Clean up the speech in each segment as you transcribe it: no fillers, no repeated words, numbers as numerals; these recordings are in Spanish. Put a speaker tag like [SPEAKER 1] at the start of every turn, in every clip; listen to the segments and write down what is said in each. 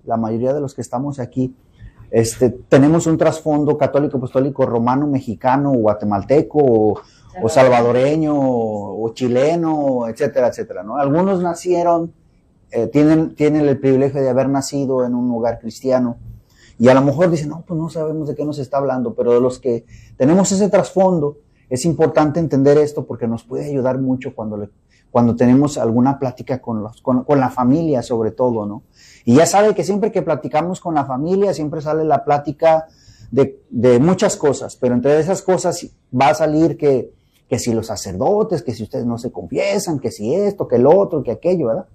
[SPEAKER 1] la mayoría de los que estamos aquí, tenemos un trasfondo católico, apostólico, romano, mexicano, guatemalteco, o salvadoreño, o chileno, etcétera, etcétera, ¿no? Algunos nacieron, tienen el privilegio de haber nacido en un hogar cristiano, y a lo mejor dicen, no, pues no sabemos de qué nos está hablando, pero de los que tenemos ese trasfondo, es importante entender esto porque nos puede ayudar mucho cuando tenemos alguna plática con la familia, sobre todo, ¿no? Y ya sabe que siempre que platicamos con la familia, siempre sale la plática de muchas cosas, pero entre esas cosas va a salir que si los sacerdotes, que si ustedes no se confiesan, que si esto, que el otro, que aquello, ¿verdad?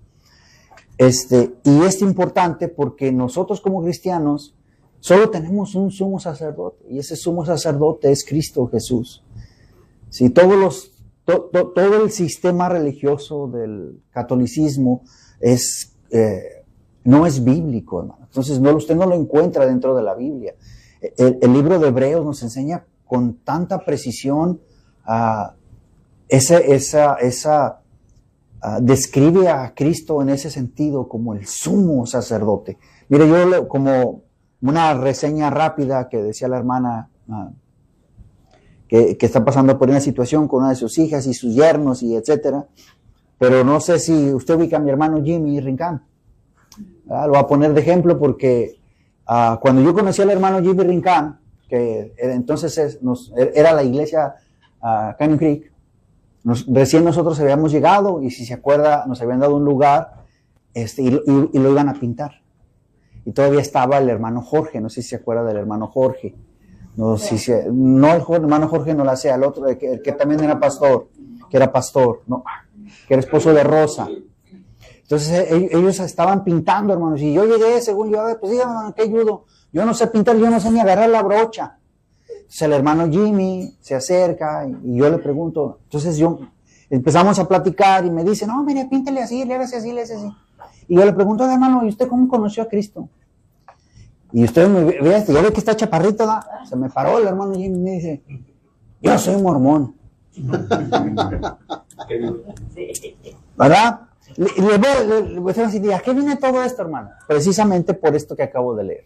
[SPEAKER 1] Y es importante porque nosotros como cristianos solo tenemos un sumo sacerdote, y ese sumo sacerdote es Cristo Jesús. Si todo el sistema religioso del catolicismo no es bíblico, hermano. Entonces usted no lo encuentra dentro de la Biblia. El libro de Hebreos nos enseña con tanta precisión, describe a Cristo en ese sentido como el sumo sacerdote. Mire, como una reseña rápida que decía la hermana que está pasando por una situación con una de sus hijas y sus yernos y etcétera, pero no sé si usted ubica a mi hermano Jimmy Rincán. Lo voy a poner de ejemplo porque cuando yo conocí al hermano Jimmy Rincán, que entonces era la iglesia Canyon Creek, recién nosotros habíamos llegado y si se acuerda nos habían dado un lugar y lo iban a pintar. Y todavía estaba el hermano Jorge, no sé si se acuerda del hermano Jorge. No, el hermano Jorge no la sea, el otro, el que también era pastor, que era esposo de Rosa. Entonces ellos estaban pintando, hermanos, y yo llegué, según yo, pues dígame, hermano, ¿qué ayudo? Yo no sé pintar, yo no sé ni agarrar la brocha. Entonces el hermano Jimmy se acerca y yo le pregunto, entonces empezamos a platicar y me dice, no, mire, píntele así, le hace así, le hace así. Y yo le pregunto, hermano, ¿y usted cómo conoció a Cristo? Y usted me ve, ya ve que está chaparrito, ¿da? Se me paró el hermano Jimmy y me dice, yo soy mormón. ¿Verdad? Le voy a decir, ¿a qué viene todo esto, hermano? Precisamente por esto que acabo de leer.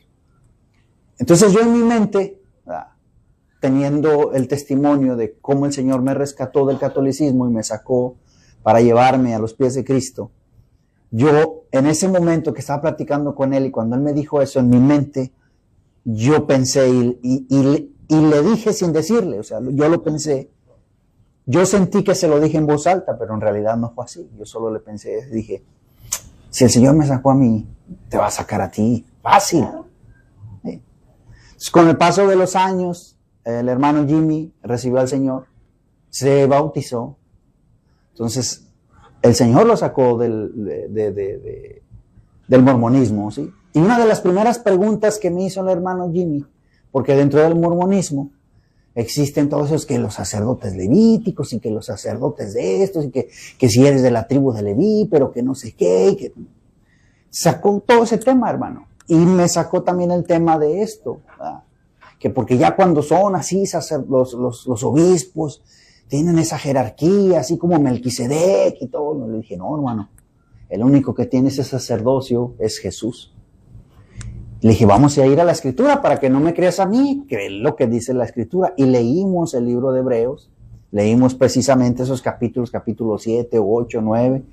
[SPEAKER 1] Entonces yo en mi mente, ¿verdad?, teniendo el testimonio de cómo el Señor me rescató del catolicismo y me sacó para llevarme a los pies de Cristo, yo en ese momento que estaba platicando con él y cuando él me dijo eso en mi mente, yo pensé y le dije sin decirle, o sea, yo lo pensé, yo sentí que se lo dije en voz alta, pero en realidad no fue así, yo solo le pensé, dije, si el Señor me sacó a mí, te va a sacar a ti, fácil. ¿Sí? Entonces, con el paso de los años, el hermano Jimmy recibió al Señor, se bautizó, entonces el Señor lo sacó del mormonismo, ¿sí? Y una de las primeras preguntas que me hizo el hermano Jimmy, porque dentro del mormonismo existen todos esos que los sacerdotes levíticos y que los sacerdotes de estos y que si eres de la tribu de Leví, pero que no sé qué, y que sacó todo ese tema, hermano. Y me sacó también el tema de esto, ¿verdad? Que porque ya cuando son así los obispos, tienen esa jerarquía, así como Melquisedec y todo. Le dije, no, hermano, el único que tiene ese sacerdocio es Jesús. Le dije, vamos a ir a la Escritura para que no me creas a mí, que es lo que dice la Escritura. Y leímos el libro de Hebreos, leímos precisamente esos capítulos 7, 8, 9,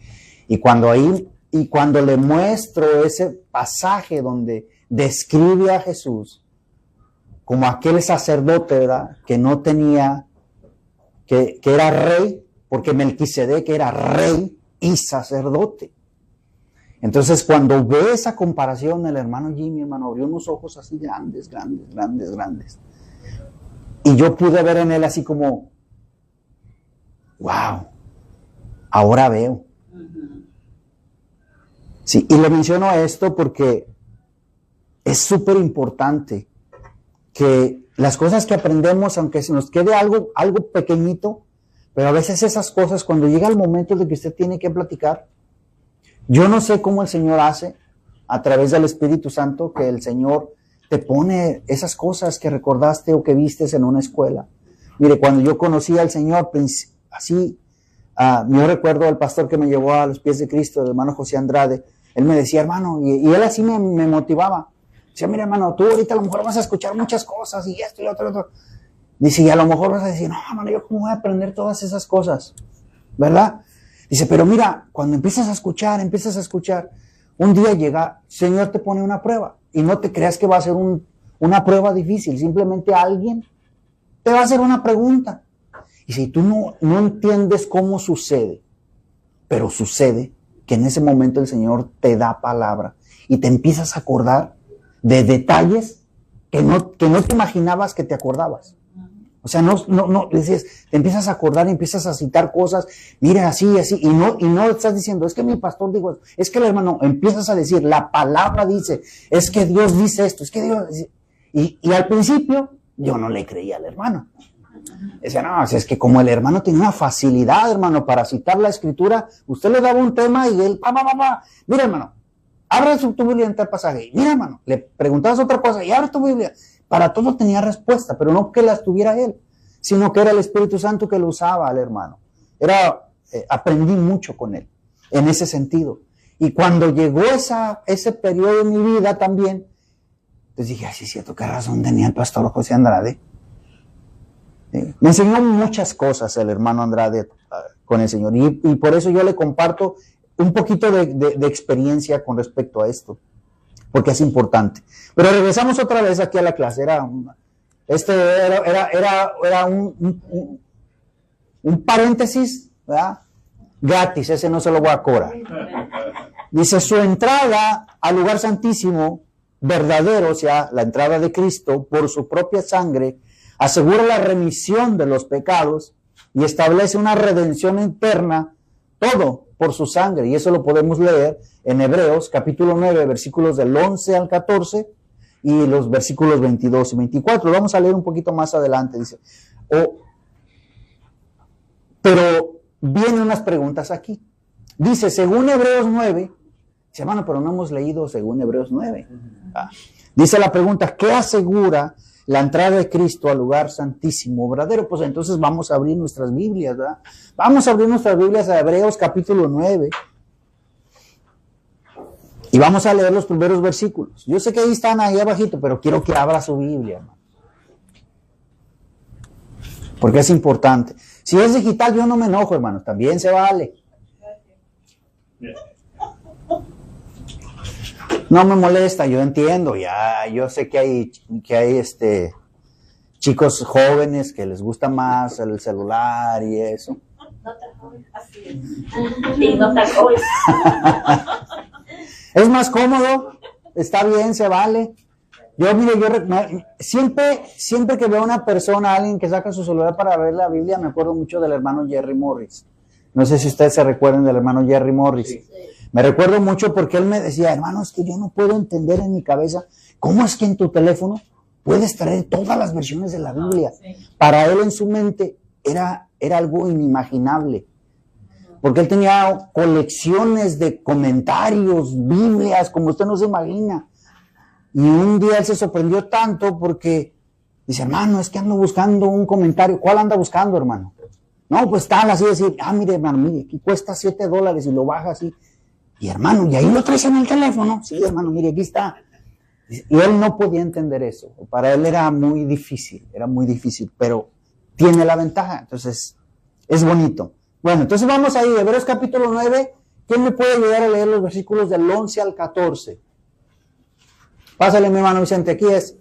[SPEAKER 1] y cuando le muestro ese pasaje donde describe a Jesús como aquel sacerdote, ¿verdad?, que no tenía, que era rey, porque Melquisedec era rey y sacerdote. Entonces, cuando ve esa comparación, el hermano Jimmy, hermano, abrió unos ojos así grandes. Y yo pude ver en él así como, wow, ahora veo. Sí, y le menciono esto porque es súper importante que las cosas que aprendemos, aunque se nos quede algo pequeñito, pero a veces esas cosas, cuando llega el momento de que usted tiene que platicar, yo no sé cómo el Señor hace, a través del Espíritu Santo, que el Señor te pone esas cosas que recordaste o que vistes en una escuela. Mire, cuando yo conocí al Señor, así, yo recuerdo al pastor que me llevó a los pies de Cristo, el hermano José Andrade, él me decía, hermano, y él así me motivaba. Decía, mira, hermano, tú ahorita a lo mejor vas a escuchar muchas cosas y esto y lo otro. Dice, y a lo mejor vas a decir, no, hermano, ¿yo cómo voy a aprender todas esas cosas? ¿Verdad? Dice, pero mira, cuando empiezas a escuchar, un día llega, Señor te pone una prueba. Y no te creas que va a ser una prueba difícil. Simplemente alguien te va a hacer una pregunta. Y si tú no entiendes cómo sucede, pero sucede que en ese momento el Señor te da palabra y te empiezas a acordar de detalles que no te imaginabas que te acordabas. O sea, no, dices, te empiezas a acordar y empiezas a citar cosas, mira, así, y no estás diciendo, es que mi pastor dijo, es que el hermano, empiezas a decir, la palabra dice, es que Dios dice esto, es que Dios dice, y al principio, yo no le creía al hermano. Decía, no, es que como el hermano tiene una facilidad, hermano, para citar la escritura, usted le daba un tema y él, mira, hermano, abre tu Biblia en tal pasaje, mira, hermano, le preguntabas otra cosa y abre tu Biblia. Para todo tenía respuesta, pero no que las tuviera él, sino que era el Espíritu Santo que lo usaba al hermano. Aprendí mucho con él, en ese sentido. Y cuando llegó ese periodo de mi vida también, entonces dije, ay, sí es cierto, qué razón tenía el pastor José Andrade. Me enseñó muchas cosas el hermano Andrade con el Señor, y por eso yo le comparto un poquito de experiencia con respecto a esto, porque es importante. Pero regresamos otra vez aquí a la clase. Era un paréntesis, ¿verdad? Gratis, ese no se lo voy a cobrar. Dice, su entrada al lugar santísimo verdadero, o sea, la entrada de Cristo por su propia sangre, asegura la remisión de los pecados y establece una redención eterna, todo por su sangre. Y eso lo podemos leer en Hebreos capítulo 9, versículos del 11 al 14 y los versículos 22 y 24. Lo vamos a leer un poquito más adelante. Dice, pero vienen unas preguntas aquí. Dice, según Hebreos 9, dice, hermano, pero no hemos leído según Hebreos 9. Dice la pregunta, ¿qué asegura la entrada de Cristo al lugar santísimo verdadero? Pues entonces vamos a abrir nuestras Biblias, ¿verdad? Vamos a abrir nuestras Biblias a Hebreos capítulo 9 y vamos a leer los primeros versículos. Yo sé que ahí están ahí abajito, pero quiero que abra su Biblia, hermano, porque es importante. Si es digital, yo no me enojo, hermano, también se vale. No me molesta, yo entiendo, yo sé que hay chicos jóvenes que les gusta más el celular y eso.
[SPEAKER 2] No tan joven, así es. Sí, no tan joven.
[SPEAKER 1] Es más cómodo, está bien, se vale. Yo siempre que veo a una persona, alguien que saca su celular para ver la Biblia, me acuerdo mucho del hermano Jerry Morris. No sé si ustedes se recuerdan del hermano Jerry Morris. Sí. Me recuerdo mucho porque él me decía, hermano, es que yo no puedo entender en mi cabeza cómo es que en tu teléfono puedes traer todas las versiones de la Biblia. Sí. Para él en su mente era algo inimaginable, porque él tenía colecciones de comentarios, Biblias, como usted no se imagina. Y un día él se sorprendió tanto porque dice, hermano, es que ando buscando un comentario. ¿Cuál anda buscando, hermano? No, pues tal, así decir, mire, hermano, mire, aquí cuesta $7 y lo baja así. Y hermano, ¿y ahí lo traes en el teléfono? Sí, hermano, mire, aquí está. Y él no podía entender eso. Para él era muy difícil, pero tiene la ventaja. Entonces, es bonito. Bueno, entonces vamos ahí, Hebreos capítulo 9. ¿Quién me puede ayudar a leer los versículos del 11 al 14? Pásale, mi hermano Vicente, aquí es.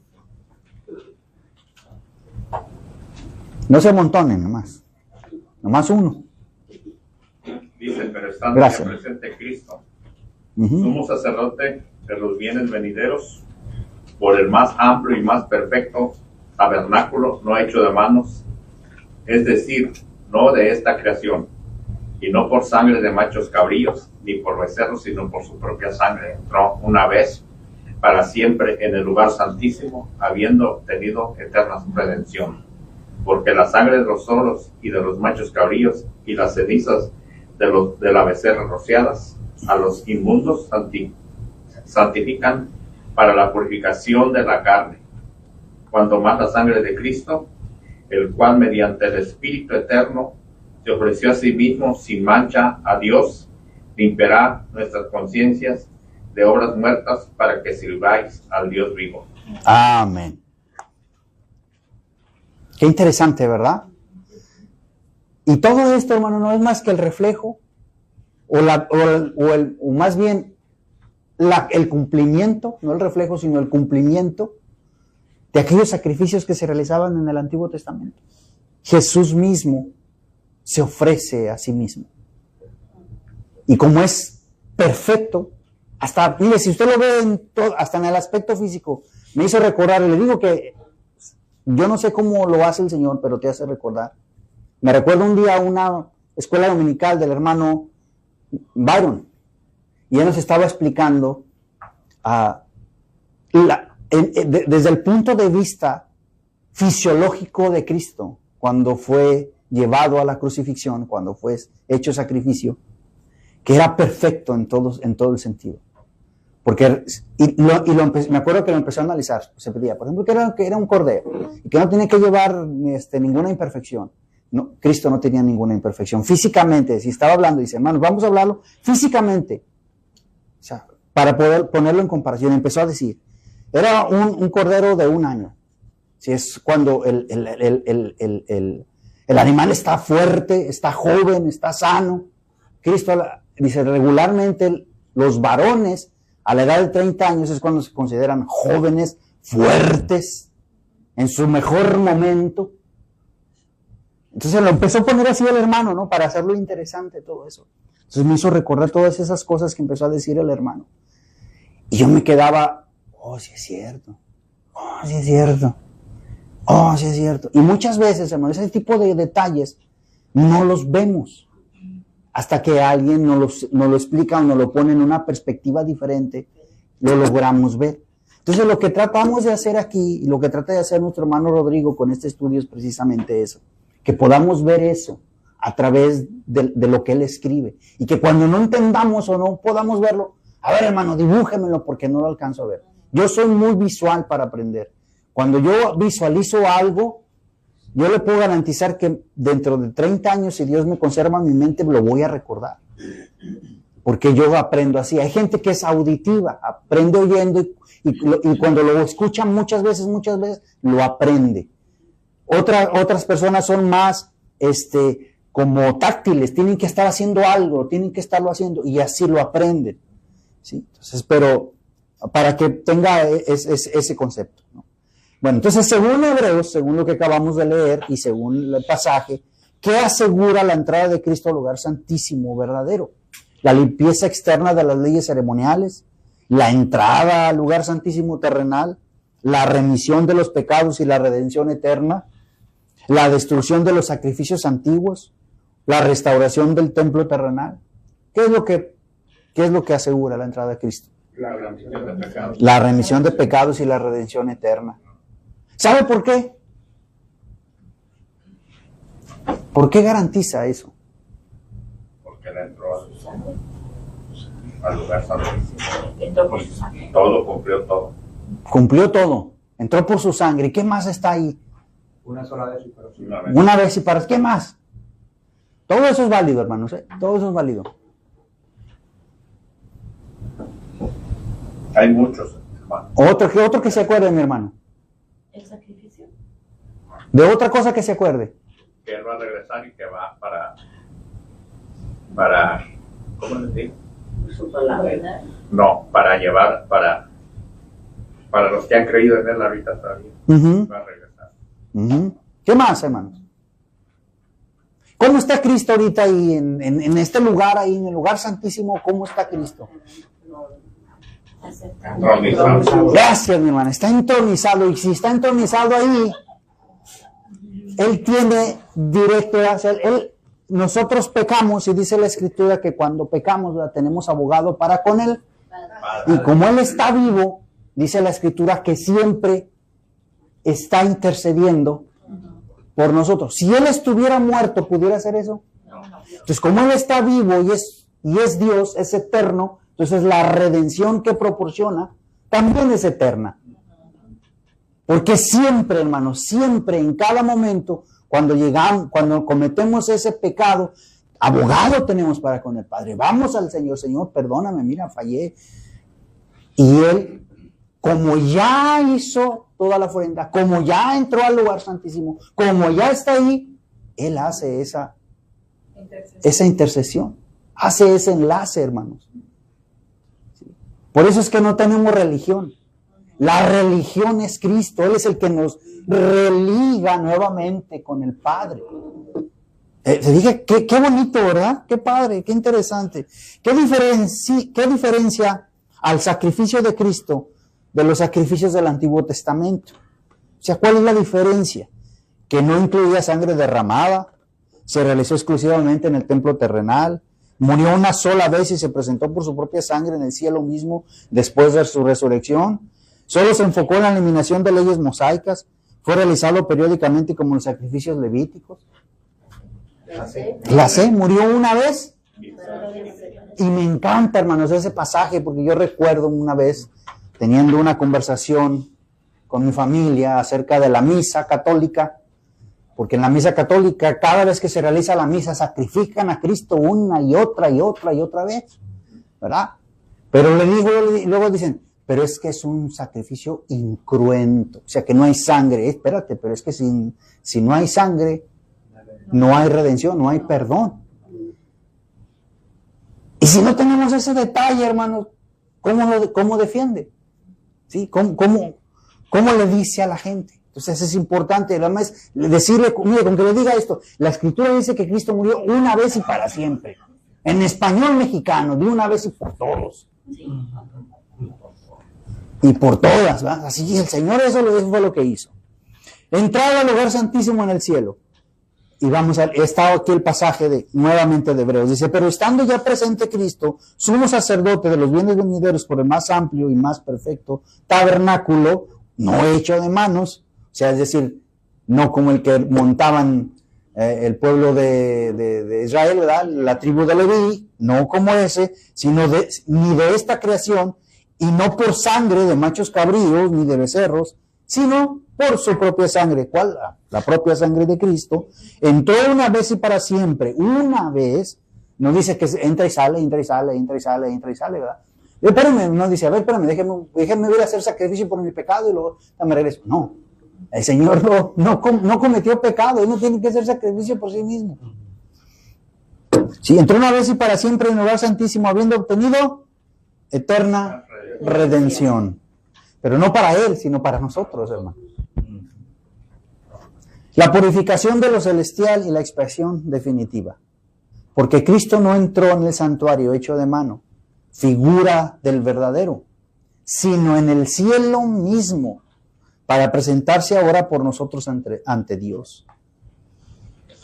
[SPEAKER 1] No se amontonen, nomás uno.
[SPEAKER 3] Dice, pero estando en el presente Cristo, sumo sacerdote de los bienes venideros, por el más amplio y más perfecto tabernáculo no hecho de manos, es decir, no de esta creación, y no por sangre de machos cabríos, ni por becerros, sino por su propia sangre, entró una vez para siempre en el lugar santísimo, habiendo obtenido eterna redención. Porque la sangre de los toros y de los machos cabríos y las cenizas de la becerra rociadas a los inmundos santifican para la purificación de la carne, cuanto más la sangre de Cristo, el cual mediante el Espíritu eterno se ofreció a sí mismo sin mancha a Dios, limpiará nuestras conciencias de obras muertas para que sirváis al Dios vivo.
[SPEAKER 1] Amén. Qué interesante, ¿verdad? Y todo esto, hermano, no es más que el reflejo, o más bien el cumplimiento, no el reflejo, sino el cumplimiento de aquellos sacrificios que se realizaban en el Antiguo Testamento. Jesús mismo se ofrece a sí mismo. Y como es perfecto, hasta, mire, si usted lo ve hasta en el aspecto físico, me hizo recordar, y le digo que yo no sé cómo lo hace el Señor, pero te hace recordar. Me recuerdo un día una escuela dominical del hermano Byron, y él nos estaba explicando desde el punto de vista fisiológico de Cristo, cuando fue llevado a la crucifixión, cuando fue hecho sacrificio, que era perfecto en todo el sentido. Porque, me acuerdo que lo empezó a analizar, se pedía, por ejemplo, que era un cordero, y que no tenía que llevar ninguna imperfección. No, Cristo no tenía ninguna imperfección. Físicamente, si estaba hablando, dice, hermanos, vamos a hablarlo físicamente. O sea, para poder ponerlo en comparación, empezó a decir, era un cordero de 1 año. Si es cuando el animal está fuerte, está joven, está sano. Cristo dice, regularmente los varones a la edad de 30 años es cuando se consideran jóvenes, fuertes, en su mejor momento. Entonces lo empezó a poner así el hermano, ¿no? Para hacerlo interesante todo eso. Entonces me hizo recordar todas esas cosas que empezó a decir el hermano. Y yo me quedaba, oh, sí es cierto, oh, sí es cierto, oh, sí es cierto. Y muchas veces, hermano, ese tipo de detalles no los vemos hasta que alguien nos lo explica o nos lo pone en una perspectiva diferente, lo logramos ver. Entonces lo que tratamos de hacer aquí, y lo que trata de hacer nuestro hermano Rodrigo con este estudio es precisamente eso, que podamos ver eso a través de lo que él escribe, y que cuando no entendamos o no podamos verlo, a ver, hermano, dibújemelo porque no lo alcanzo a ver. Yo soy muy visual para aprender. Cuando yo visualizo algo, yo le puedo garantizar que dentro de 30 años, si Dios me conserva mi mente, lo voy a recordar. Porque yo aprendo así. Hay gente que es auditiva, aprende oyendo y cuando lo escucha muchas veces, lo aprende. Otras personas son más como táctiles, tienen que estar haciendo algo, tienen que estarlo haciendo y así lo aprenden. ¿Sí? Entonces, pero para que tenga ese concepto, ¿no? Bueno, entonces según Hebreos, según lo que acabamos de leer y según el pasaje, ¿qué asegura la entrada de Cristo al lugar santísimo verdadero? La limpieza externa de las leyes ceremoniales, la entrada al lugar santísimo terrenal, la remisión de los pecados y la redención eterna, la destrucción de los sacrificios antiguos, la restauración del templo terrenal. ¿Qué es lo que asegura la entrada de Cristo?
[SPEAKER 3] La remisión de pecados.
[SPEAKER 1] La remisión de pecados y la redención eterna. ¿Sabe por qué? ¿Por qué garantiza eso?
[SPEAKER 3] Porque él entró al lugar santísimo. Todo, cumplió todo.
[SPEAKER 1] Cumplió todo. Entró por su sangre. ¿Y qué más está ahí?
[SPEAKER 4] Una sola vez y para siempre.
[SPEAKER 1] Una vez y para... ¿Qué más? Todo eso es válido, hermanos. Todo eso es válido.
[SPEAKER 3] Hay muchos, hermano.
[SPEAKER 1] Otro que se acuerde, mi hermano.
[SPEAKER 2] El sacrificio.
[SPEAKER 1] De otra cosa que se acuerde.
[SPEAKER 3] Que él va a regresar y que va para ¿cómo les digo?
[SPEAKER 2] Su palabra.
[SPEAKER 3] No, para llevar, para los que han creído en él ahorita todavía. Va a regresar.
[SPEAKER 1] ¿Qué más, hermanos? ¿Cómo está Cristo ahorita ahí en este lugar, ahí en el lugar santísimo? ¿Cómo está Cristo?
[SPEAKER 3] Entronizado.
[SPEAKER 1] Gracias, mi hermana. Está entronizado. Y si está entronizado ahí, Él tiene directo a hacer. Nosotros pecamos, y dice la Escritura que cuando pecamos tenemos abogado para con Él. Y como Él está vivo, dice la Escritura que siempre está intercediendo por nosotros. Si Él estuviera muerto, ¿pudiera hacer eso? Entonces, como Él está vivo y es Dios, es eterno, entonces la redención que proporciona también es eterna. Porque siempre, hermanos, siempre, en cada momento, cuando cometemos ese pecado, abogado tenemos para con el Padre. Vamos al Señor, Señor, perdóname, mira, fallé. Y Él, como ya hizo toda la ofrenda, como ya entró al lugar santísimo, como ya está ahí, Él hace esa intercesión, hace ese enlace, hermanos. Por eso es que no tenemos religión. La religión es Cristo. Él es el que nos religa nuevamente con el Padre. Se dije, qué bonito, ¿verdad? Qué padre, qué interesante. ¿Qué diferencia al sacrificio de Cristo de los sacrificios del Antiguo Testamento? O sea, ¿cuál es la diferencia? Que no incluía sangre derramada, se realizó exclusivamente en el templo terrenal, murió una sola vez y se presentó por su propia sangre en el cielo mismo después de su resurrección. Solo se enfocó en la eliminación de leyes mosaicas, fue realizado periódicamente como los sacrificios levíticos. Murió una vez. Y me encanta, hermanos, ese pasaje, porque yo recuerdo una vez teniendo una conversación con mi familia acerca de la misa católica, porque en la misa católica, cada vez que se realiza la misa, sacrifican a Cristo una y otra y otra y otra vez, ¿verdad? Pero le digo, luego dicen, pero es que es un sacrificio incruento, o sea que no hay sangre. Espérate, pero es que si no hay sangre, no hay redención, no hay perdón. Y si no tenemos ese detalle, hermanos, ¿cómo defiende? ¿Sí? ¿Cómo le dice a la gente? Entonces es importante, además, decirle, mire, con que le diga esto, la Escritura dice que Cristo murió una vez y para siempre. En español mexicano, de una vez y por todos. Y por todas, ¿verdad? Así el Señor eso fue lo que hizo. Entraba al lugar santísimo en el cielo. Y está aquí el pasaje nuevamente de Hebreos. Dice, pero estando ya presente Cristo, sumo sacerdote de los bienes venideros por el más amplio y más perfecto tabernáculo, no hecho de manos, o sea, es decir, no como el que montaban el pueblo de Israel, ¿verdad? La tribu de Leví, no como ese, sino ni de esta creación, y no por sangre de machos cabríos ni de becerros, sino por su propia sangre. ¿Cuál? La propia sangre de Cristo. Entró una vez y para siempre. Una vez. No dice que entra y sale, entra y sale, entra y sale, entra y sale, ¿verdad? Espérame, no dice, a ver, espérame, déjeme ir a hacer sacrificio por mi pecado y luego me regreso. No. El Señor no cometió pecado. Él no tiene que hacer sacrificio por sí mismo. Sí, entró una vez y para siempre en el lugar santísimo, habiendo obtenido eterna redención. Pero no para Él, sino para nosotros, hermanos. La purificación de lo celestial y la expiación definitiva. Porque Cristo no entró en el santuario hecho de mano, figura del verdadero, sino en el cielo mismo, para presentarse ahora por nosotros ante Dios.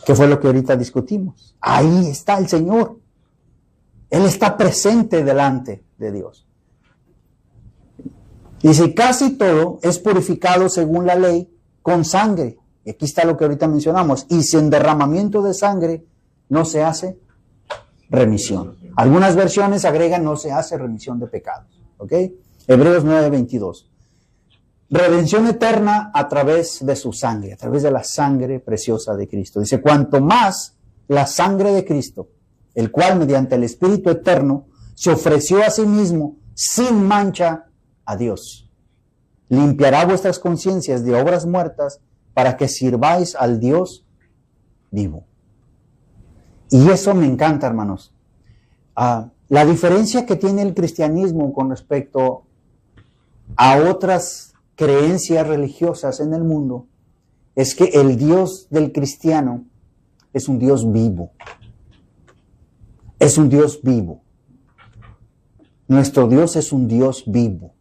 [SPEAKER 1] ¿Qué fue lo que ahorita discutimos? Ahí está el Señor. Él está presente delante de Dios. Dice, casi todo es purificado según la ley con sangre. Y aquí está lo que ahorita mencionamos. Y sin derramamiento de sangre no se hace remisión. Algunas versiones agregan no se hace remisión de pecados. ¿Ok? Hebreos 9:22. Redención eterna a través de su sangre, a través de la sangre preciosa de Cristo. Dice, cuanto más la sangre de Cristo, el cual mediante el Espíritu eterno se ofreció a sí mismo sin mancha a Dios. Limpiará vuestras conciencias de obras muertas para que sirváis al Dios vivo. Y eso me encanta, hermanos. La diferencia que tiene el cristianismo con respecto a otras creencias religiosas en el mundo es que el Dios del cristiano es un Dios vivo. Es un Dios vivo. Nuestro Dios es un Dios vivo.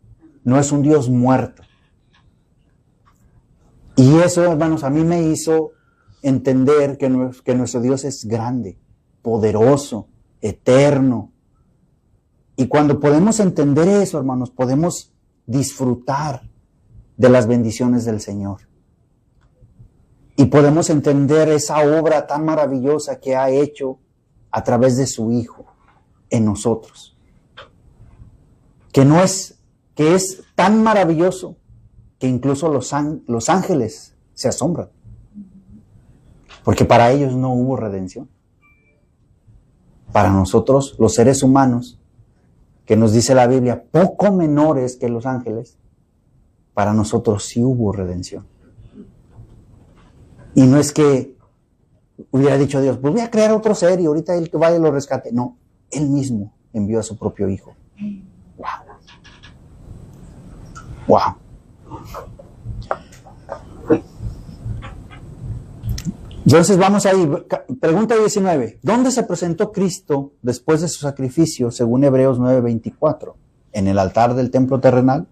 [SPEAKER 1] No es un Dios muerto. Y eso, hermanos, a mí me hizo entender que nuestro Dios es grande, poderoso, eterno. Y cuando podemos entender eso, hermanos, podemos disfrutar de las bendiciones del Señor. Y podemos entender esa obra tan maravillosa que ha hecho a través de su Hijo en nosotros. Que es tan maravilloso que incluso los ángeles se asombran. Porque para ellos no hubo redención. Para nosotros, los seres humanos, que nos dice la Biblia, poco menores que los ángeles, para nosotros sí hubo redención. Y no es que hubiera dicho Dios, pues voy a crear otro ser y ahorita el que vaya y lo rescate. No, Él mismo envió a su propio Hijo. Wow. Wow. Entonces vamos ahí, pregunta 19. ¿Dónde se presentó Cristo después de su sacrificio, según Hebreos 9:24? ¿En el altar del templo terrenal?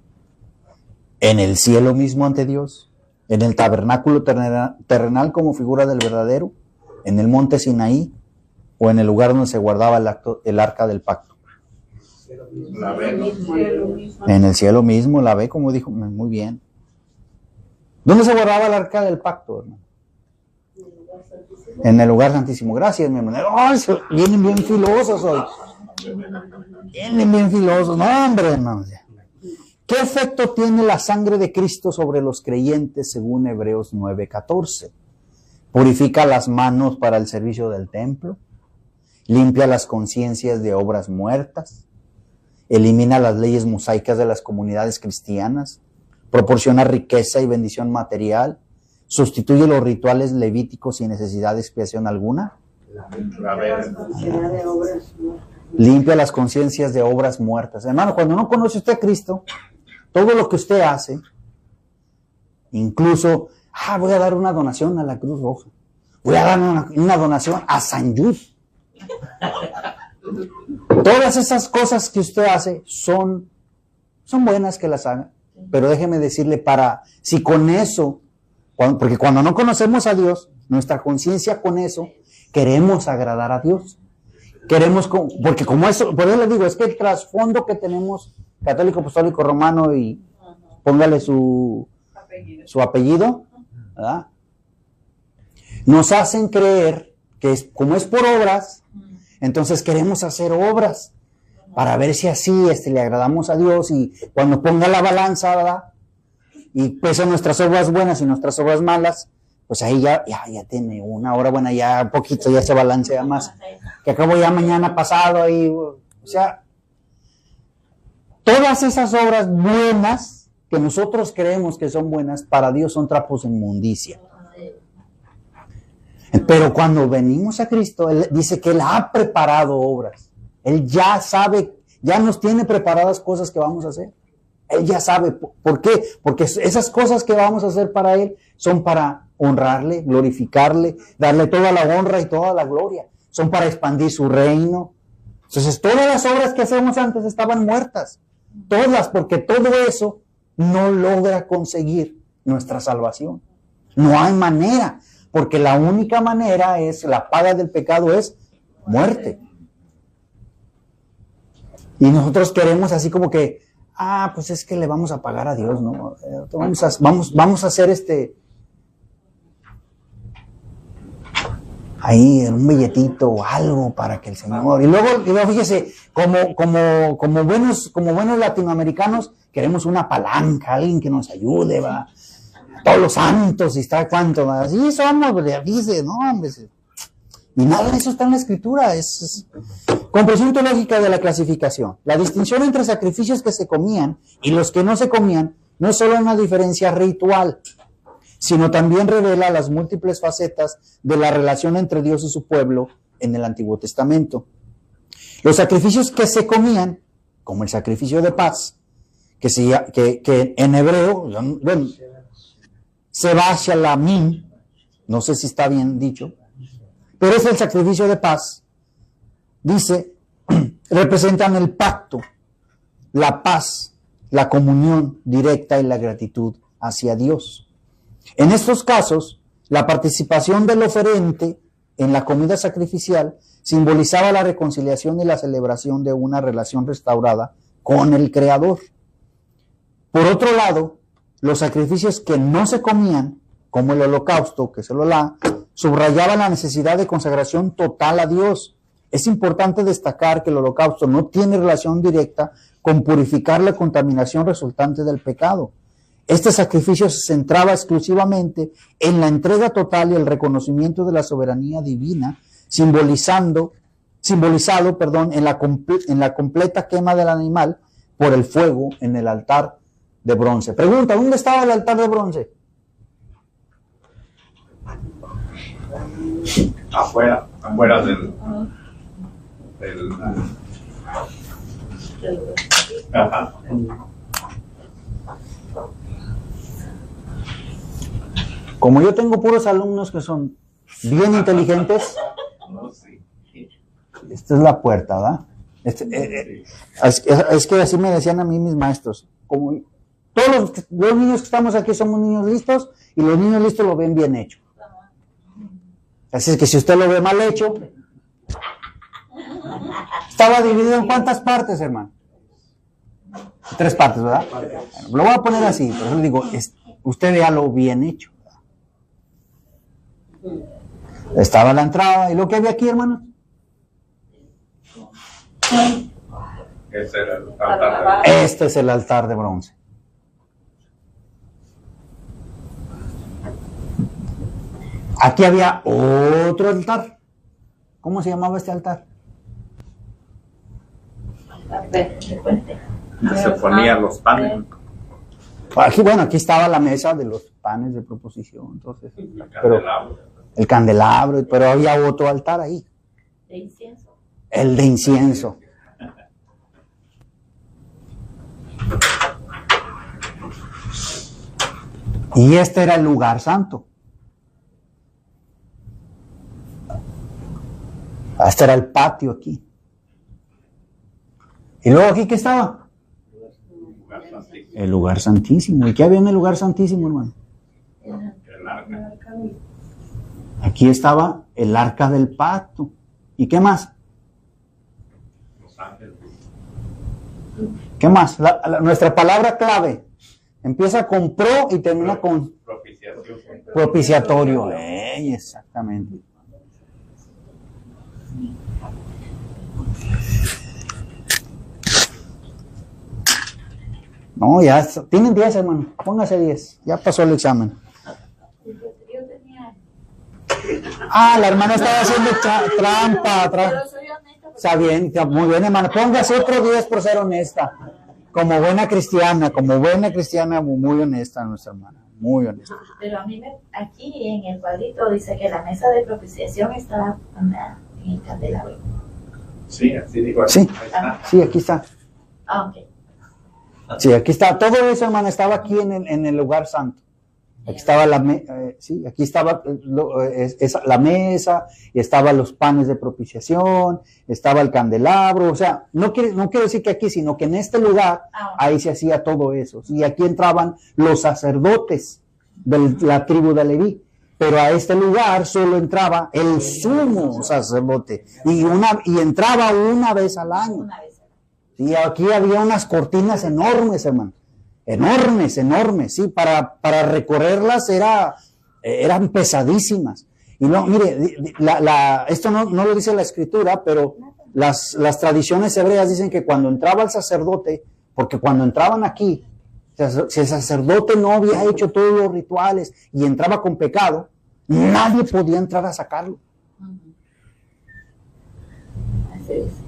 [SPEAKER 1] ¿En el cielo mismo ante Dios? ¿En el tabernáculo terrenal como figura del verdadero? ¿En el monte Sinaí? ¿O en el lugar donde se guardaba el arca del pacto?
[SPEAKER 3] La ve.
[SPEAKER 1] En el cielo mismo, la ve, como dijo, muy bien. ¿Dónde se guardaba el arca del pacto, hermano? En el lugar santísimo. Gracias, mi hermano. ¡Ay, vienen bien filosos hoy! Vienen bien filosos. No, hombre, hermano. ¿Qué efecto tiene la sangre de Cristo sobre los creyentes según Hebreos 9:14? Purifica las manos para el servicio del templo, limpia las conciencias de obras muertas, elimina las leyes mosaicas de las comunidades cristianas, proporciona riqueza y bendición material, sustituye los rituales levíticos sin necesidad de expiación alguna, limpia las conciencias de obras muertas. Hermano, cuando no conoce usted a Cristo, todo lo que usted hace, incluso, voy a dar una donación a la Cruz Roja, voy a dar una donación a San Yud. Todas esas cosas que usted hace son buenas que las haga, pero déjeme decirle, si con eso, porque cuando no conocemos a Dios, nuestra conciencia con eso, queremos agradar a Dios. Porque como eso, por eso le digo, es que el trasfondo que tenemos, católico, apostólico, romano, y póngale su apellido, ¿verdad? Nos hacen creer que como es por obras, entonces queremos hacer obras para ver si así le agradamos a Dios, y cuando ponga la balanza, ¿verdad? Y pesan nuestras obras buenas y nuestras obras malas, pues ahí ya tiene una hora buena, ya un poquito, ya se balancea más. Que acabo ya mañana pasado ahí, o sea, todas esas obras buenas que nosotros creemos que son buenas, para Dios son trapos de inmundicia. Pero cuando venimos a Cristo, Él dice que Él ha preparado obras. Él ya sabe, ya nos tiene preparadas cosas que vamos a hacer. Él ya sabe. ¿Por qué? Porque esas cosas que vamos a hacer para Él son para honrarle, glorificarle, darle toda la honra y toda la gloria. Son para expandir su reino. Entonces, todas las obras que hacemos antes estaban muertas. Todas, porque todo eso no logra conseguir nuestra salvación. No hay manera, porque la única manera la paga del pecado es muerte. Y nosotros queremos así como que, pues es que le vamos a pagar a Dios, ¿no? Vamos a hacer ahí un billetito o algo para que el Señor. Y luego fíjese, como buenos latinoamericanos, queremos una palanca, alguien que nos ayude, va. Todos los santos, y está cuánto, va. Sí, somos, dice, no, hombre. Y nada de eso está en la Escritura. Es comprensión teológica de la clasificación. La distinción entre sacrificios que se comían y los que no se comían no es solo una diferencia ritual, sino también revela las múltiples facetas de la relación entre Dios y su pueblo en el Antiguo Testamento. Los sacrificios que se comían, como el sacrificio de paz, que en hebreo, bueno, Seba Shalamim, no sé si está bien dicho, pero es el sacrificio de paz, dice, representan el pacto, la paz, la comunión directa y la gratitud hacia Dios. En estos casos, la participación del oferente en la comida sacrificial simbolizaba la reconciliación y la celebración de una relación restaurada con el Creador. Por otro lado, los sacrificios que no se comían, como el holocausto, que es el olá, subrayaban la necesidad de consagración total a Dios. Es importante destacar que el holocausto no tiene relación directa con purificar la contaminación resultante del pecado. Este sacrificio se centraba exclusivamente en la entrega total y el reconocimiento de la soberanía divina, simbolizando simbolizado, perdón, en la completa quema del animal por el fuego en el altar de bronce. Pregunta, ¿dónde estaba el altar de bronce?
[SPEAKER 3] Afuera del ajá.
[SPEAKER 1] Como yo tengo puros alumnos que son bien inteligentes,
[SPEAKER 3] No, sí.
[SPEAKER 1] esta es la puerta, ¿verdad? Es que así me decían a mí mis maestros. Como todos los niños que estamos aquí somos niños listos, y los niños listos lo ven bien hecho. Así es que si usted lo ve mal hecho, estaba dividido en ¿cuántas partes, hermano? 3 partes, ¿verdad? Bueno, lo voy a poner así, por eso le digo, usted vea lo bien hecho. Estaba la entrada, ¿y lo que había aquí, hermanos?
[SPEAKER 3] Ese era el altar.
[SPEAKER 1] Este es el altar de bronce. Aquí había otro altar. ¿Cómo se llamaba este altar?
[SPEAKER 3] Se ponían los panes.
[SPEAKER 1] Aquí, bueno, aquí estaba la mesa de los panes de proposición, entonces, pero el candelabro, pero había otro altar ahí.
[SPEAKER 2] De incienso.
[SPEAKER 1] El de incienso. Y este era el lugar santo. Este era el patio aquí. ¿Y luego aquí qué estaba? El lugar santísimo. ¿Y qué había en el lugar santísimo, hermano?
[SPEAKER 3] El arca.
[SPEAKER 1] Aquí estaba el arca del pacto. ¿Y qué más?
[SPEAKER 3] Los ángeles.
[SPEAKER 1] ¿Qué más? Nuestra palabra clave empieza con pro y termina con propiciatorio. Exactamente. No, ya tienen 10, hermano. Póngase 10. Ya pasó el examen. La hermana estaba haciendo trampa. Está bien, muy bien, hermano. Póngase otro 10 por ser honesta. Como buena cristiana, muy honesta nuestra hermana. Muy honesta.
[SPEAKER 2] Pero a mí aquí en el cuadrito dice que la mesa de propiciación está en el candelabro.
[SPEAKER 3] Sí, así digo.
[SPEAKER 1] Sí, sí, aquí está.
[SPEAKER 2] Ok.
[SPEAKER 1] Sí, aquí está. Todo eso, hermano, estaba aquí en el lugar santo. Aquí estaba aquí estaba la mesa, y estaban los panes de propiciación, estaba el candelabro. O sea, no quiero decir que aquí, sino que en este lugar, ahí se hacía todo eso. Y aquí entraban los sacerdotes de la tribu de Leví. Pero a este lugar solo entraba el sumo sacerdote. Y entraba una vez al año. Y aquí había unas cortinas enormes, hermano. Enormes, sí, para recorrerlas eran pesadísimas. Y no, mire, esto no lo dice la escritura, pero las tradiciones hebreas dicen que cuando entraba el sacerdote, porque cuando entraban aquí, si el sacerdote no había hecho todos los rituales y entraba con pecado, nadie podía entrar a sacarlo.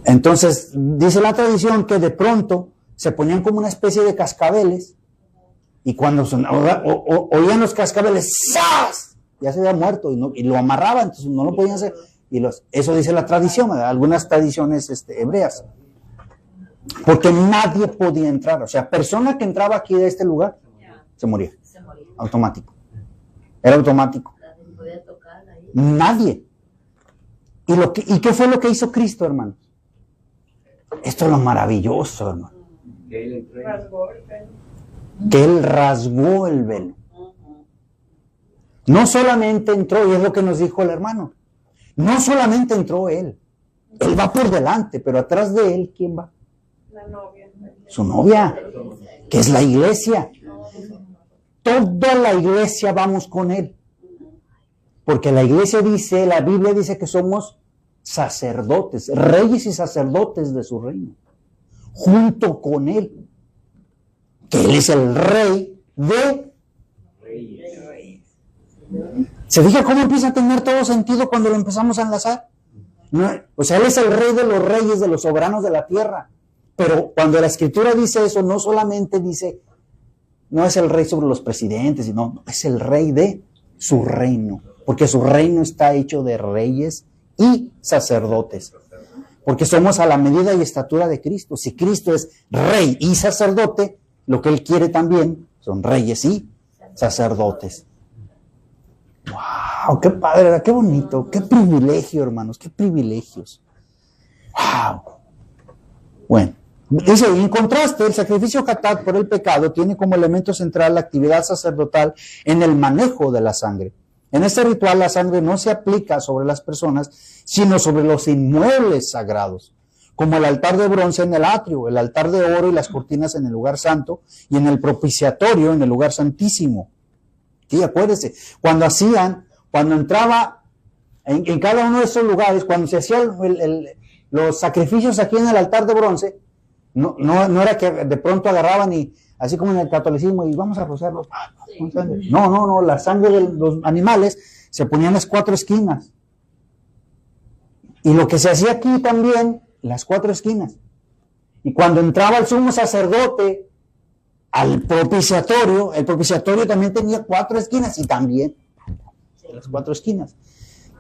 [SPEAKER 1] Entonces, dice la tradición que de pronto se ponían como una especie de cascabeles, y cuando oían los cascabeles, ¡zas!, ya se había muerto, y lo amarraban, entonces no lo podían hacer. Eso dice la tradición, ¿verdad? Algunas tradiciones hebreas. Porque nadie podía entrar. O sea, persona que entraba aquí de este lugar, se moría. Automático. Era automático. Nadie. ¿Y qué fue lo que hizo Cristo, hermano? Esto es lo maravilloso, hermano. Que Él rasgó el velo. No solamente entró, y es lo que nos dijo el hermano, no solamente entró Él va por delante, pero atrás de Él, ¿quién va?
[SPEAKER 5] La novia.
[SPEAKER 1] Su novia, que es la iglesia. Toda la iglesia vamos con Él. Porque la iglesia dice, la Biblia dice que somos sacerdotes, reyes y sacerdotes de su reino, junto con Él, que Él es el rey de reyes. ¿Se fija cómo empieza a tener todo sentido cuando lo empezamos a enlazar? No, o sea, Él es el Rey de los reyes, de los soberanos de la tierra. Pero cuando la Escritura dice eso, no solamente dice, no es el Rey sobre los presidentes, sino es el Rey de su reino. Porque su reino está hecho de reyes y sacerdotes. Porque somos a la medida y estatura de Cristo. Si Cristo es Rey y sacerdote, lo que Él quiere también son reyes y sacerdotes. ¡Wow! ¡Qué padre! ¡Qué bonito! ¡Qué privilegio, hermanos! ¡Qué privilegios! ¡Wow! Bueno, dice, en contraste, el sacrificio Hatat por el pecado tiene como elemento central la actividad sacerdotal en el manejo de la sangre. En este ritual la sangre no se aplica sobre las personas, sino sobre los inmuebles sagrados, como el altar de bronce en el atrio, el altar de oro y las cortinas en el lugar santo, y en el propiciatorio en el lugar santísimo. Sí, acuérdense, cuando entraba en cada uno de esos lugares, cuando se hacían los sacrificios aquí en el altar de bronce, no era que de pronto agarraban y, así como en el catolicismo, y vamos a rociarlos. No, la sangre de los animales se ponía en las 4 esquinas. Y lo que se hacía aquí también, las 4 esquinas. Y cuando entraba el sumo sacerdote al propiciatorio, el propiciatorio también tenía 4 esquinas y también las 4 esquinas.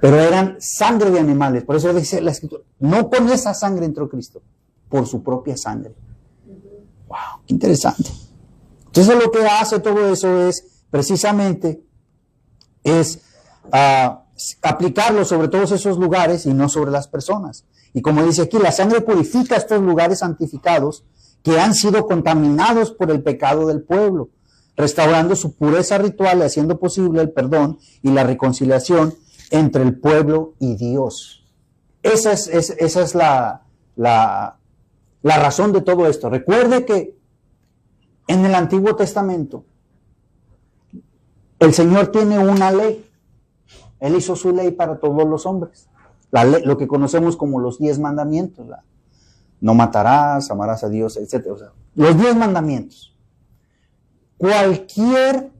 [SPEAKER 1] Pero eran sangre de animales. Por eso dice la Escritura, no con esa sangre entró Cristo, por su propia sangre. ¡Wow! ¡Qué interesante! Entonces lo que hace todo eso es, precisamente, aplicarlo sobre todos esos lugares y no sobre las personas. Y como dice aquí, la sangre purifica estos lugares santificados que han sido contaminados por el pecado del pueblo, restaurando su pureza ritual y haciendo posible el perdón y la reconciliación entre el pueblo y Dios. Esa es la razón de todo esto. Recuerde que en el Antiguo Testamento el Señor tiene una ley. Él hizo su ley para todos los hombres. La ley, lo que conocemos como los 10 mandamientos. No matarás, amarás a Dios, etc. O sea, los 10 mandamientos. Cualquier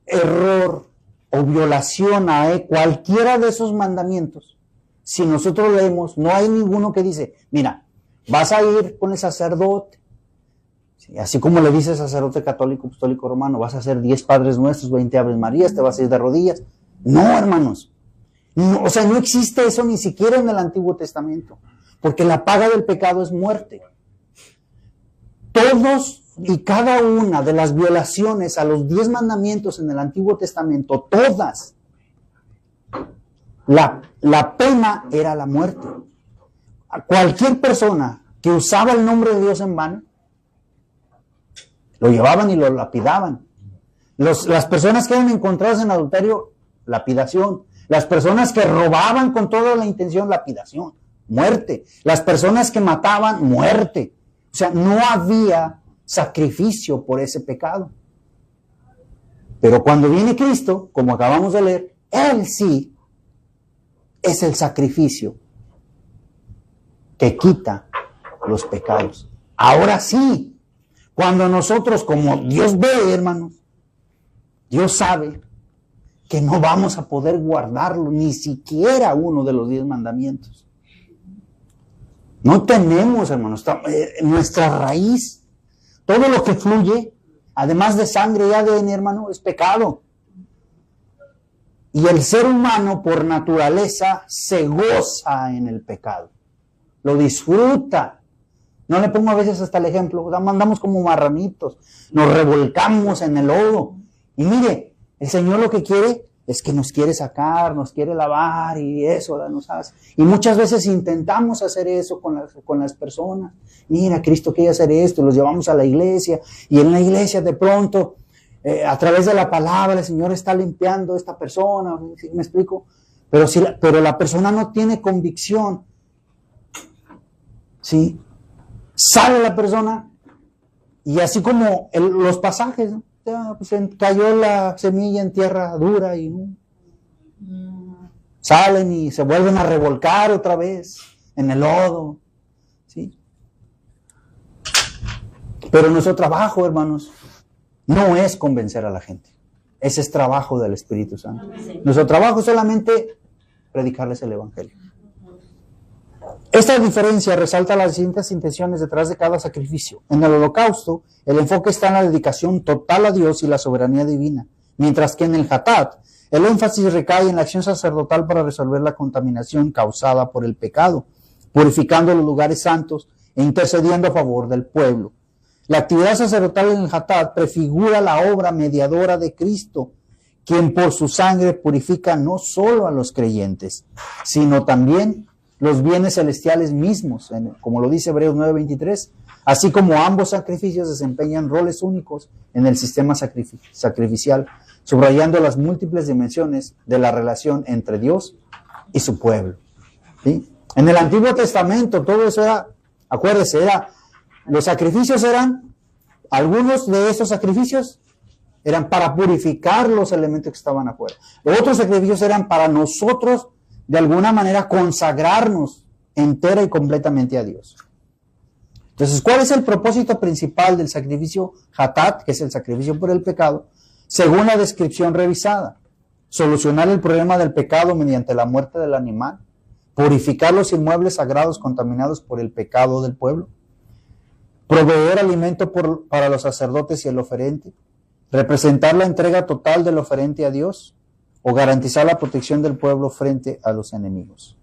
[SPEAKER 1] error o violación a cualquiera de esos mandamientos, si nosotros leemos, no hay ninguno que dice, mira, vas a ir con el sacerdote, ¿sí? Así como le dice el sacerdote católico, apostólico romano, vas a hacer 10 Padres Nuestros, 20 Aves Marías, te vas a ir de rodillas. No, hermanos. No, o sea, no existe eso ni siquiera en el Antiguo Testamento, porque la paga del pecado es muerte. Todos y cada una de las violaciones a los 10 mandamientos en el Antiguo Testamento, todas, la pena era la muerte. A cualquier persona que usaba el nombre de Dios en vano, lo llevaban y lo lapidaban. Las personas que eran encontradas en adulterio, lapidación. Las personas que robaban con toda la intención, lapidación, muerte. Las personas que mataban, muerte. O sea, no había sacrificio por ese pecado. Pero cuando viene Cristo, como acabamos de leer, Él sí es el sacrificio que quita los pecados. Ahora sí, cuando nosotros, como Dios ve, hermanos, Dios sabe que no vamos a poder guardarlo, ni siquiera uno de los 10 mandamientos. No tenemos, hermanos, nuestra raíz, todo lo que fluye, además de sangre y ADN, hermano, es pecado. Y el ser humano, por naturaleza, se goza en el pecado. Lo disfruta. No le pongo a veces hasta el ejemplo, andamos como marranitos, nos revolcamos en el lodo. Y mire, el Señor lo que quiere es que nos quiere sacar, nos quiere lavar y eso nos hace. Y muchas veces intentamos hacer eso con las personas. Mira, Cristo quiere hacer esto, los llevamos a la iglesia y en la iglesia de pronto, a través de la palabra, el Señor está limpiando a esta persona, ¿sí me explico? Pero la persona no tiene convicción, ¿sí? Sale la persona y así como los pasajes, ¿no? Pues cayó la semilla en tierra dura y salen y se vuelven a revolcar otra vez en el lodo, ¿sí? Pero nuestro trabajo, hermanos, no es convencer a la gente. Ese es trabajo del Espíritu Santo. Nuestro trabajo es solamente predicarles el Evangelio. Esta diferencia resalta las distintas intenciones detrás de cada sacrificio. En el holocausto, el enfoque está en la dedicación total a Dios y la soberanía divina, mientras que en el Hatat, el énfasis recae en la acción sacerdotal para resolver la contaminación causada por el pecado, purificando los lugares santos e intercediendo a favor del pueblo. La actividad sacerdotal en el Hatat prefigura la obra mediadora de Cristo, quien por su sangre purifica no solo a los creyentes, sino también los bienes celestiales mismos, como lo dice Hebreos 9:23, así como ambos sacrificios desempeñan roles únicos en el sistema sacrificial, subrayando las múltiples dimensiones de la relación entre Dios y su pueblo. ¿Sí? En el Antiguo Testamento todo eso era, acuérdese, los sacrificios algunos de estos sacrificios eran para purificar los elementos que estaban afuera. Los otros sacrificios eran para nosotros, de alguna manera, consagrarnos entera y completamente a Dios. Entonces, ¿cuál es el propósito principal del sacrificio Hatat, que es el sacrificio por el pecado? Según la descripción revisada, solucionar el problema del pecado mediante la muerte del animal, purificar los inmuebles sagrados contaminados por el pecado del pueblo, proveer alimento para los sacerdotes y el oferente, representar la entrega total del oferente a Dios, o garantizar la protección del pueblo frente a los enemigos.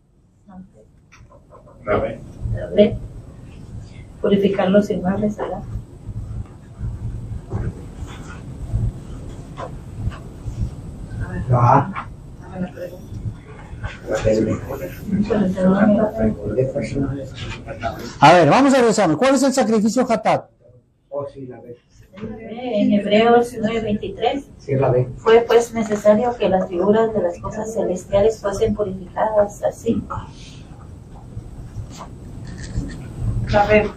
[SPEAKER 2] Purificar los inmuebles, ¿verdad?
[SPEAKER 1] A ver, vamos a regresar. ¿Cuál es el sacrificio Hatat?
[SPEAKER 2] En Hebreos 9:23 fue pues necesario que las figuras de las cosas celestiales fuesen purificadas así.
[SPEAKER 5] A ver,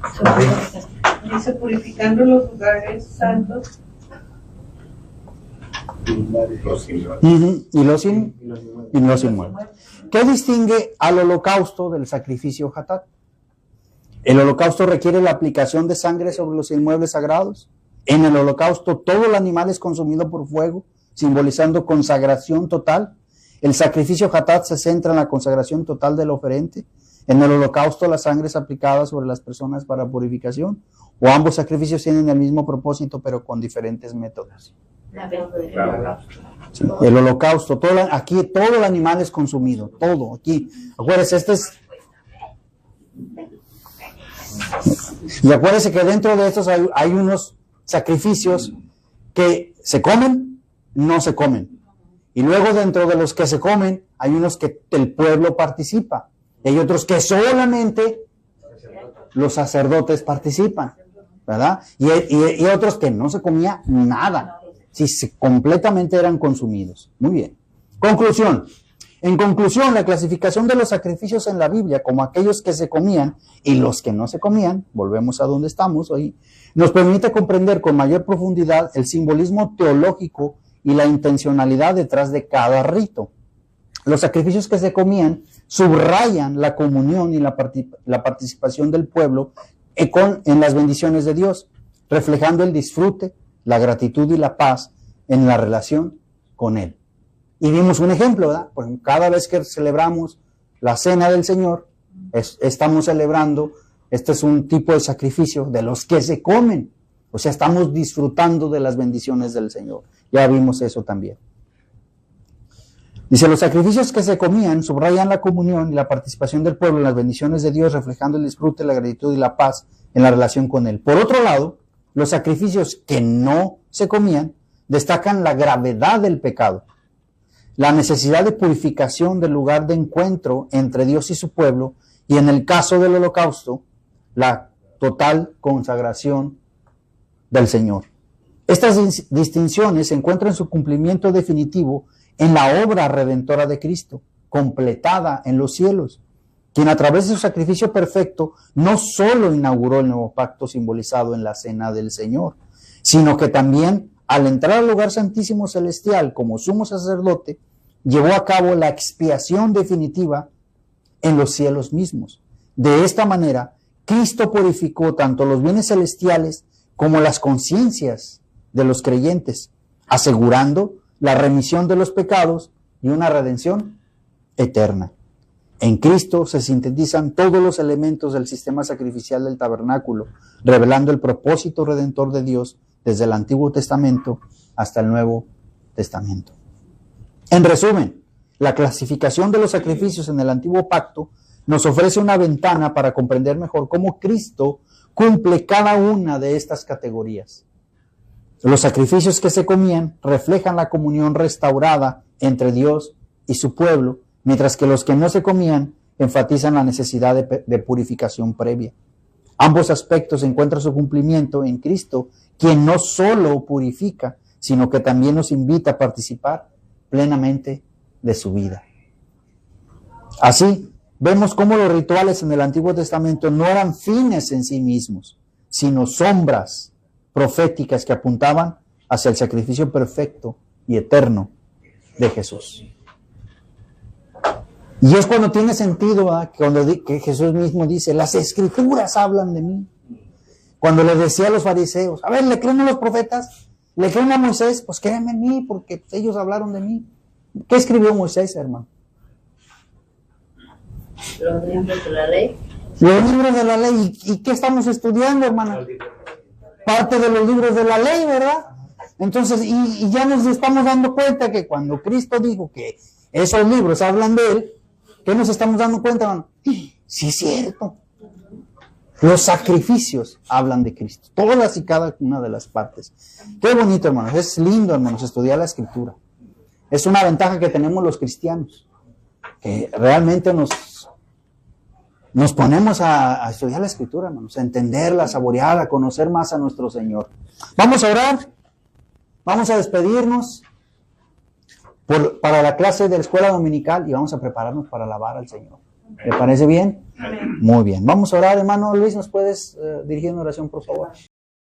[SPEAKER 5] dice purificando los lugares santos
[SPEAKER 1] y los inmuebles. ¿Qué distingue al holocausto del sacrificio Hatat? El holocausto requiere la aplicación de sangre sobre los inmuebles sagrados. En el holocausto todo el animal es consumido por fuego, simbolizando consagración total. El sacrificio Hatat se centra en la consagración total del oferente. En el holocausto la sangre es aplicada sobre las personas para purificación, o ambos sacrificios tienen el mismo propósito pero con diferentes métodos. Sí, el holocausto, aquí todo el animal es consumido, todo, aquí. Acuérdense, y acuérdense que dentro de estos hay unos sacrificios que se comen, no se comen. Y luego dentro de los que se comen, hay unos que el pueblo participa. Y hay otros que solamente los sacerdotes participan, ¿verdad? Y otros que no se comía nada. Sí, completamente eran consumidos. Muy bien. Conclusión. En conclusión, la clasificación de los sacrificios en la Biblia como aquellos que se comían y los que no se comían, volvemos a donde estamos hoy, nos permite comprender con mayor profundidad el simbolismo teológico y la intencionalidad detrás de cada rito. Los sacrificios que se comían subrayan la comunión y la participación del pueblo en las bendiciones de Dios, reflejando el disfrute, la gratitud y la paz en la relación con Él. Y vimos un ejemplo, ¿verdad? Pues cada vez que celebramos la cena del Señor, estamos celebrando, este es un tipo de sacrificio de los que se comen. O sea, estamos disfrutando de las bendiciones del Señor. Ya vimos eso también. Dice, los sacrificios que se comían subrayan la comunión y la participación del pueblo en las bendiciones de Dios, reflejando el disfrute, la gratitud y la paz en la relación con Él. Por otro lado, los sacrificios que no se comían destacan la gravedad del pecado, la necesidad de purificación del lugar de encuentro entre Dios y su pueblo, y en el caso del holocausto, la total consagración del Señor. Estas distinciones se encuentran en su cumplimiento definitivo en la obra redentora de Cristo, completada en los cielos, quien a través de su sacrificio perfecto no solo inauguró el nuevo pacto simbolizado en la cena del Señor, sino que también al entrar al lugar santísimo celestial como sumo sacerdote, llevó a cabo la expiación definitiva en los cielos mismos. De esta manera, Cristo purificó tanto los bienes celestiales como las conciencias de los creyentes, asegurando la remisión de los pecados y una redención eterna. En Cristo se sintetizan todos los elementos del sistema sacrificial del tabernáculo, revelando el propósito redentor de Dios desde el Antiguo Testamento hasta el Nuevo Testamento. En resumen, la clasificación de los sacrificios en el Antiguo Pacto nos ofrece una ventana para comprender mejor cómo Cristo cumple cada una de estas categorías. Los sacrificios que se comían reflejan la comunión restaurada entre Dios y su pueblo, mientras que los que no se comían enfatizan la necesidad de purificación previa. Ambos aspectos encuentran su cumplimiento en Cristo, quien no solo purifica, sino que también nos invita a participar plenamente de su vida. Así, vemos cómo los rituales en el Antiguo Testamento no eran fines en sí mismos, sino sombras proféticas que apuntaban hacia el sacrificio perfecto y eterno de Jesús. Y es cuando tiene sentido, que Jesús mismo dice, las Escrituras hablan de mí. Cuando le decía a los fariseos, a ver, ¿le creen a los profetas? ¿Le creen a Moisés? Pues créanme en mí, porque ellos hablaron de mí. ¿Qué escribió Moisés, hermano?
[SPEAKER 2] Los libros de la ley.
[SPEAKER 1] Los libros de la ley. ¿Y qué estamos estudiando, hermano? Parte de los libros de la ley, ¿verdad? Entonces, y ya nos estamos dando cuenta que cuando Cristo dijo que esos libros hablan de Él, ¿qué nos estamos dando cuenta, hermano? Sí es cierto. Los sacrificios hablan de Cristo. Todas y cada una de las partes. Qué bonito, hermanos. Es lindo, hermanos, estudiar la Escritura. Es una ventaja que tenemos los cristianos. Que realmente nos ponemos a estudiar la Escritura, hermanos. A entenderla, a saborearla, a conocer más a nuestro Señor. Vamos a orar. Vamos a despedirnos para la clase de la escuela dominical y vamos a prepararnos para alabar al Señor. ¿Le parece bien? Muy bien. Vamos a orar, hermano Luis, ¿nos puedes dirigir una oración, por favor?